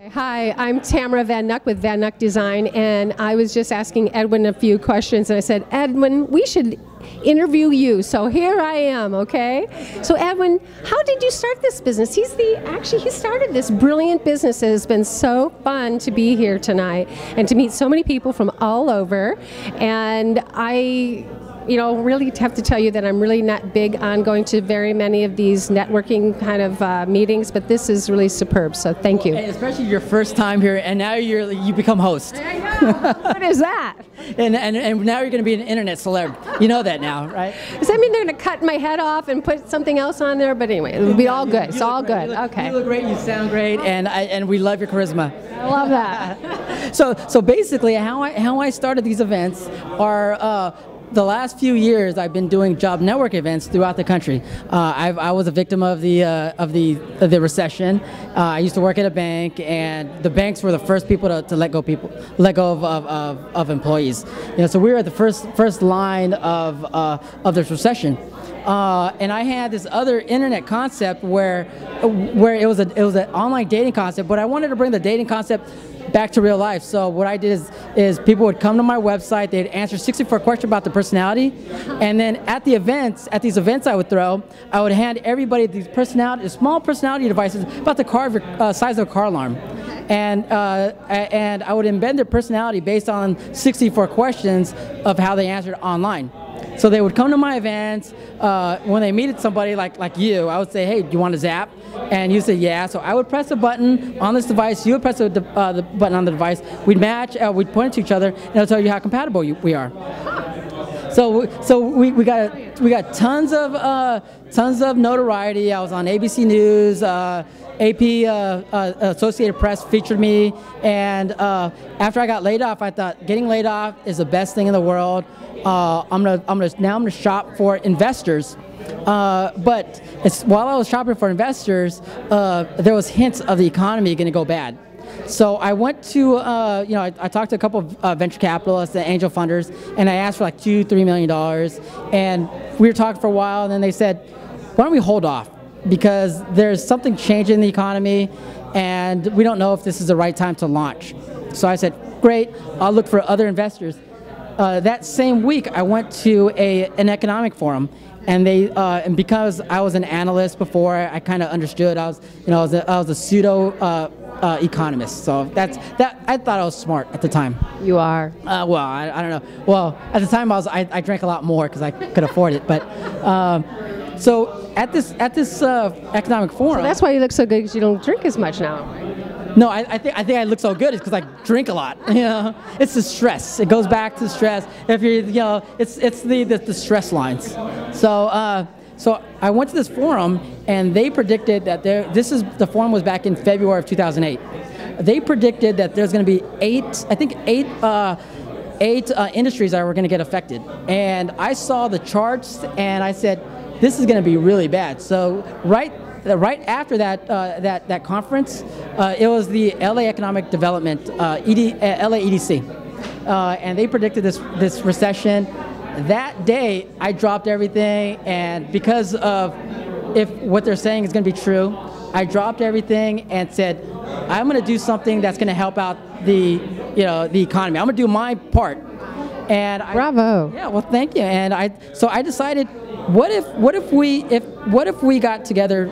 Hi, I'm Tamara Van Nuck with Van Nuck Design, and I was just asking Edwin a few questions, and I said, Edwin, we should interview you. So here I am, okay? So Edwin, how did you start this business? He started this brilliant business. It has been so fun to be here tonight and to meet so many people from all over, and I really have to tell you that I'm really not big on going to very many of these networking kind of meetings, but this is really superb, so thank you. And especially your first time here, and now you become host. I know. What is that? And now you're going to be an internet celeb. You know that now, right? Does that mean they're going to cut my head off and put something else on there? But anyway, it'll be all good. It's all good. Okay. You look great. You sound great, and we love your charisma. I love that. So basically, how I started these events are. The last few years, I've been doing job network events throughout the country. I was a victim of the recession. I used to work at a bank, and the banks were the first people to let go of employees. So we were at the first line of this recession. And I had this other internet concept where it was an online dating concept, but I wanted to bring the dating concept back to real life. So what I did is people would come to my website, they'd answer 64 questions about their personality, and then at these events I would throw, I would hand everybody these small personality devices about the size of a car alarm. And I would embed their personality based on 64 questions of how they answered online. So they would come to my events. When they meet somebody like you, I would say, hey, do you want to zap? And you say, yeah. So I would press a button on this device. You would press the button on the device. We'd match. We'd point it to each other, and it'll tell you how compatible we are. So we got tons of notoriety. I was on ABC News. AP Associated Press featured me, and after I got laid off, I thought getting laid off is the best thing in the world. I'm gonna shop for investors. But while I was shopping for investors, there was hints of the economy going to go bad. So I went to, I talked to a couple of venture capitalists, the angel funders, and I asked for like $2-3 million. And we were talking for a while, and then they said, why don't we hold off? Because there's something changing in the economy, and we don't know if this is the right time to launch. So I said, great, I'll look for other investors. That same week, I went to an economic forum, and and because I was an analyst before, I kind of understood. I was a pseudo economist, so I thought I was smart at the time. You are. Well, I don't know. Well, at the time I drank a lot more because I could afford it, but. So at this economic forum. So that's why you look so good, because you don't drink as much now. No, I think I look so good is because I drink a lot. It's the stress. It goes back to stress. If you're, it's the stress lines. So I went to this forum, and they predicted that the forum was back in February of 2008. They predicted that there's going to be eight industries that were going to get affected. And I saw the charts, and I said, this is going to be really bad. So right after that conference, it was the LA Economic Development, LA EDC, and they predicted this recession. That day, I dropped everything, and because of if what they're saying is going to be true, I dropped everything and said, I'm going to do something that's going to help out the economy. I'm going to do my part. And Bravo. Yeah, well, thank you. And I decided, what if we got together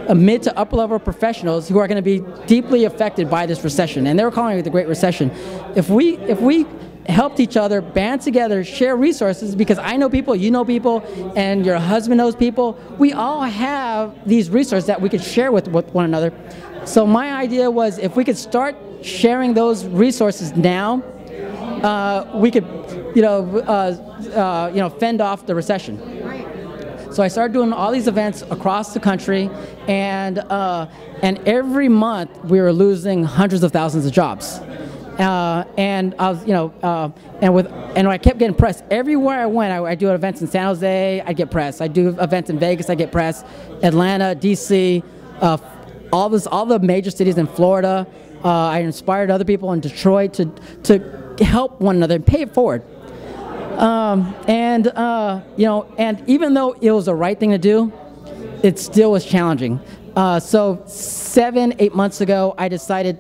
a mid to upper level professionals who are going to be deeply affected by this recession, and they were calling it the Great Recession. If we helped each other, band together, share resources, because I know people, you know people, and your husband knows people. We all have these resources that we could share with one another. So my idea was, if we could start sharing those resources now, we could, fend off the recession. So I started doing all these events across the country, and every month we were losing hundreds of thousands of jobs. And I was, and I kept getting press everywhere I went. I do events in San Jose, I get press. I do events in Vegas, I get press. Atlanta, DC, all the major cities in Florida. I inspired other people in Detroit to help one another and pay it forward. And even though it was the right thing to do, it still was challenging. So 7, 8 months ago, I decided,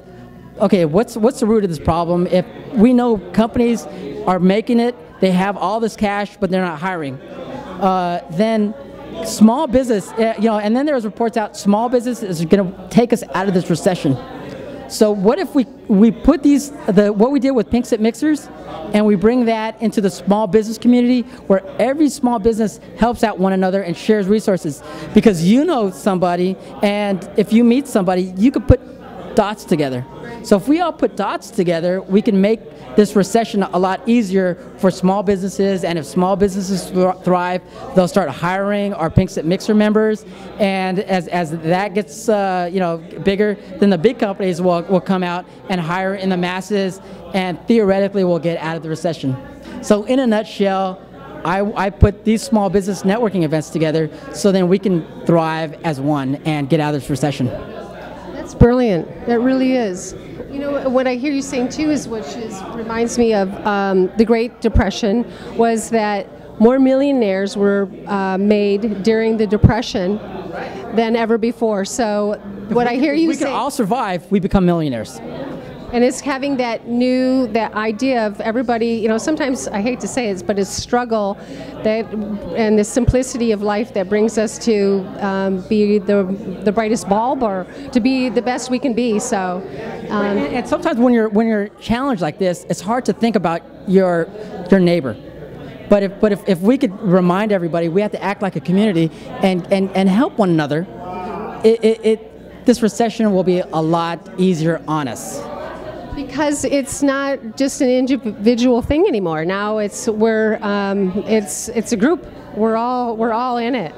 okay, what's the root of this problem? If we know companies are making it, they have all this cash, but they're not hiring, then small business, and then there's reports out small business is going to take us out of this recession. So what if we put what we did with Pink Slip Mixers, and we bring that into the small business community, where every small business helps out one another and shares resources, because you know somebody, and if you meet somebody, you could put dots together. So if we all put dots together, we can make this recession a lot easier for small businesses, and if small businesses thrive, they'll start hiring our Pink Slip Mixer members, and as that gets bigger, then the big companies will come out and hire in the masses, and theoretically we'll get out of the recession. So in a nutshell, I put these small business networking events together so then we can thrive as one and get out of this recession. That's brilliant. That really is. You know, what I hear you saying too reminds me of the Great Depression, was that more millionaires were made during the Depression than ever before. So what I hear you say, we can all survive, we become millionaires. And it's having that idea of everybody, sometimes I hate to say it, but it's struggle and the simplicity of life that brings us to be the brightest bulb, or to be the best we can be. So, and sometimes when you're challenged like this, it's hard to think about your neighbor. But if we could remind everybody we have to act like a community and help one another, this recession will be a lot easier on us. Because it's not just an individual thing anymore. Now it's a group. We're all in it.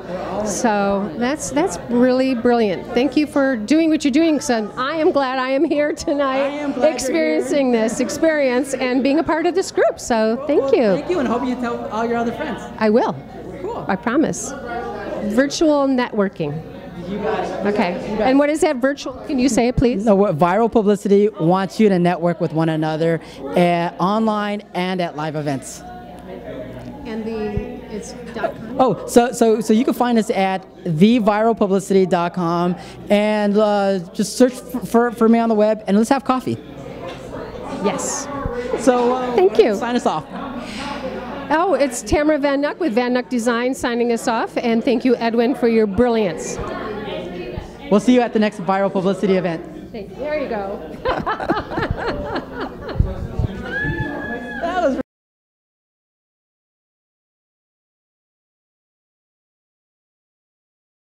So that's really brilliant. Thank you for doing what you're doing, son. I am glad I am here tonight, experiencing this experience and being a part of this group. So thank you. Thank you, and hope you tell all your other friends. I will. Cool. I promise. Virtual networking. You got it. Okay. And what is that virtual? Can you say it, please? No, Viral Publicity wants you to network with one another online and at live events. And it's .com? Oh, so you can find us at theviralpublicity.com, and just search for me on the web, and let's have coffee. Yes. So thank you. Sign us off. Oh, it's Tamara Van Nuck with Van Nuck Design signing us off, and thank you, Edwin, for your brilliance. We'll see you at the next Viral Publicity event. There you go.